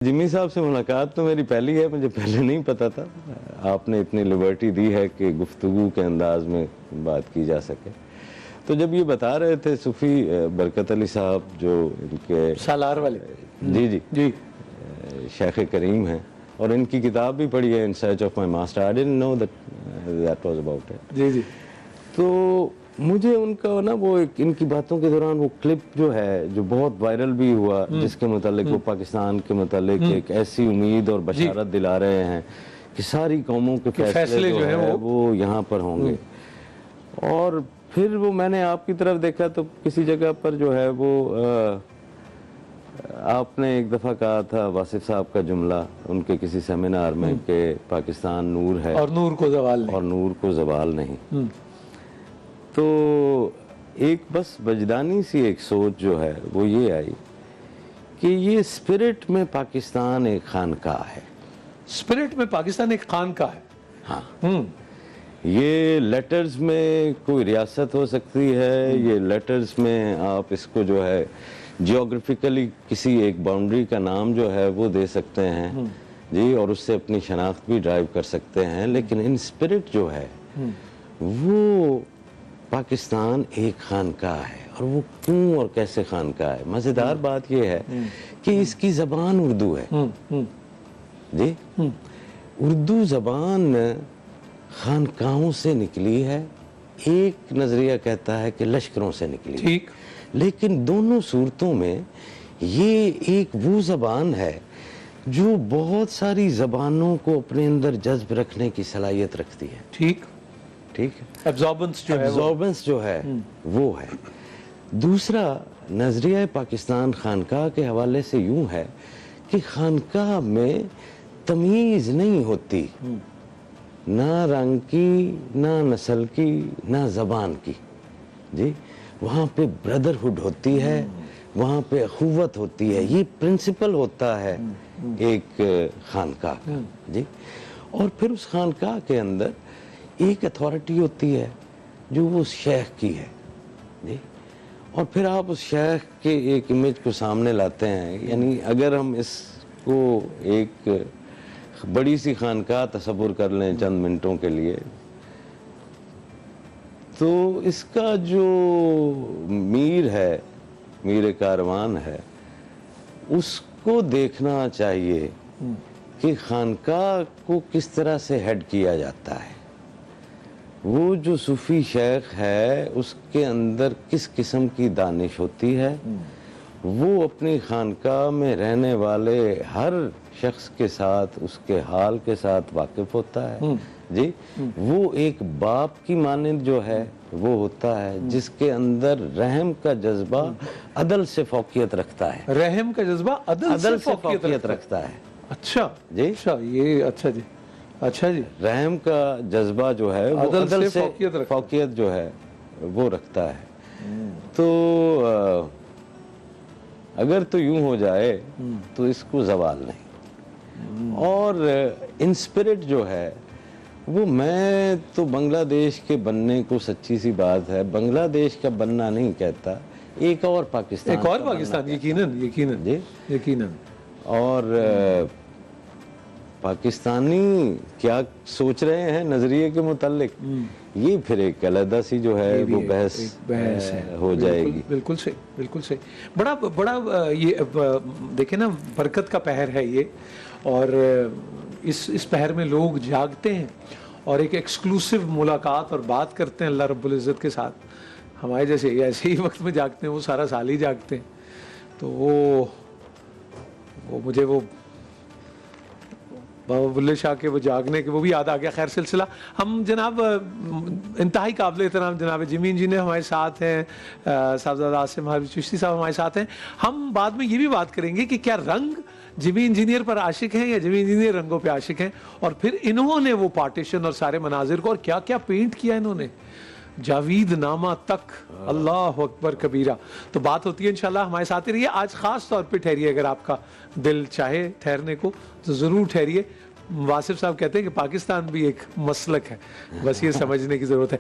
جمی صاحب سے ملاقات تو میری پہلی ہے، مجھے پہلے نہیں پتا تھا۔ آپ نے اتنی لبرٹی دی ہے کہ گفتگو کے انداز میں بات کی جا سکے۔ تو جب یہ بتا رہے تھے صوفی برکت علی صاحب جو ان کے سالار والے جی شیخ کریم ہیں، اور ان کی کتاب بھی پڑھی ہے in search of my master, I didn't know that was about it۔ جی تو مجھے ان کا نا وہ ان کی باتوں کے دوران وہ کلپ جو ہے جو بہت وائرل بھی ہوا، جس کے متعلق وہ پاکستان کے متعلق ایک ایسی امید اور بشارت دلا رہے ہیں کہ ساری قوموں کے فیصلے جو ہے وہ یہاں پر ہوں گے۔ اور پھر وہ میں نے آپ کی طرف دیکھا تو کسی جگہ پر جو ہے وہ آپ نے ایک دفعہ کہا تھا واصف صاحب کا جملہ ان کے کسی سیمینار میں کہ پاکستان نور ہے اور نور کو زوال نہیں، اور نور کو زوال نہیں۔ تو ایک بس وجدانی سی ایک سوچ جو ہے وہ یہ آئی کہ یہ اسپرٹ میں پاکستان ایک خانقاہ ہے۔ اسپرٹ میں پاکستان ایک خانقاہ ہے، ہاں، یہ لیٹرز میں کوئی ریاست ہو سکتی ہے، یہ لیٹرز میں آپ اس کو جو ہے جیوگرافیکلی کسی ایک باؤنڈری کا نام جو ہے وہ دے سکتے ہیں جی، اور اس سے اپنی شناخت بھی ڈرائیو کر سکتے ہیں، لیکن ان اسپرٹ جو ہے وہ پاکستان ایک خانقاہ ہے۔ اور وہ کیوں اور کیسے خانقاہ ہے؟ مزیدار بات یہ ہے کہ اس کی زبان اردو ہے جی، اردو زبان خانقاہوں سے نکلی ہے۔ ایک نظریہ کہتا ہے کہ لشکروں سے نکلی ہے، ٹھیک، لیکن دونوں صورتوں میں یہ ایک وہ زبان ہے جو بہت ساری زبانوں کو اپنے اندر جذب رکھنے کی صلاحیت رکھتی ہے۔ ٹھیک ٹھیک ہے، ایبزوربنس جو ہے وہ ہے۔ دوسرا نظریہ پاکستان خانقاہ کے حوالے سے یوں ہے کہ خانقاہ میں تمیز نہیں ہوتی، نہ رنگ کی، نہ نسل کی، نہ زبان کی جی، وہاں پہ بردرہڈ ہوتی ہے، وہاں پہ اخوت ہوتی ہے، یہ پرنسپل ہوتا ہے ایک خانقاہ کا جی۔ اور پھر اس خانقاہ کے اندر ایک اتھارٹی ہوتی ہے جو وہ شیخ کی ہے جی، اور پھر آپ اس شیخ کے ایک امیج کو سامنے لاتے ہیں۔ یعنی اگر ہم اس کو ایک بڑی سی خانقاہ تصور کر لیں چند منٹوں کے لیے، تو اس کا جو میر ہے، میر کاروان ہے، اس کو دیکھنا چاہیے کہ خانقاہ کو کس طرح سے ہیڈ کیا جاتا ہے۔ وہ جو صوفی شیخ ہے اس کے اندر کس قسم کی دانش ہوتی ہے، وہ اپنی خانقاہ میں رہنے والے ہر شخص کے ساتھ اس کے حال کے ساتھ واقف ہوتا ہے جی، وہ ایک باپ کی مانند جو ہے وہ ہوتا ہے جس کے اندر رحم کا جذبہ عدل سے فوقیت رکھتا ہے، رحم کا جذبہ عدل سے فوقیت رکھتا ہے۔ اچھا جی، اچھا، یہ اچھا جی، رحم کا جذبہ جو ہے وہ عدل سے فوقیت جو ہے وہ رکھتا ہے۔ تو اگر تو یوں ہو جائے تو اس کو زوال نہیں۔ اور انسپرٹ جو ہے وہ، میں تو بنگلہ دیش کے بننے کو سچی سی بات ہے بنگلہ دیش کا بننا نہیں کہتا، ایک اور پاکستان یقیناً۔ اور پاکستانی کیا سوچ رہے ہیں نظریے کے متعلق، یہ پھر ایک علیحدہ سی جو ہے وہ بحث ہو جائے گی۔ بالکل صحیح۔ بڑا یہ دیکھیں نا، برکت کا پہر ہے یہ، اور اس پہر میں لوگ جاگتے ہیں اور ایک ایکسکلوسیو ملاقات اور بات کرتے ہیں اللہ رب العزت کے ساتھ۔ ہمارے جیسے ایسے ہی وقت میں جاگتے ہیں، وہ سارا سال ہی جاگتے ہیں۔ تو وہ مجھے وہ بابا بلے شاہ کے وہ جاگنے کے وہ بھی یاد آ گیا۔ خیر، سلسلہ ہم جناب انتہائی قابل احترام جناب جمی جی نے ہمارے ساتھ ہیں، صاحبزادہ عاصم حافظ چشتی صاحب ہمارے ساتھ ہیں۔ ہم بعد میں یہ بھی بات کریں گے کہ کیا رنگ جمی انجینئر پر عاشق ہیں یا جمی انجینئر رنگوں پہ عاشق ہیں، اور پھر انہوں نے وہ پارٹیشن اور سارے مناظر کو اور کیا کیا پینٹ کیا انہوں نے، جاوید نامہ تک، اللہ اکبر کبیرہ۔ تو بات ہوتی ہے انشاءاللہ، ہمارے ساتھ ہی رہیے۔ آج خاص طور پہ ٹھہریے، اگر آپ کا دل چاہے ٹھہرنے کو تو ضرور ٹھہریے۔ واصف صاحب کہتے ہیں کہ پاکستان بھی ایک مسلک ہے، بس یہ سمجھنے کی ضرورت ہے۔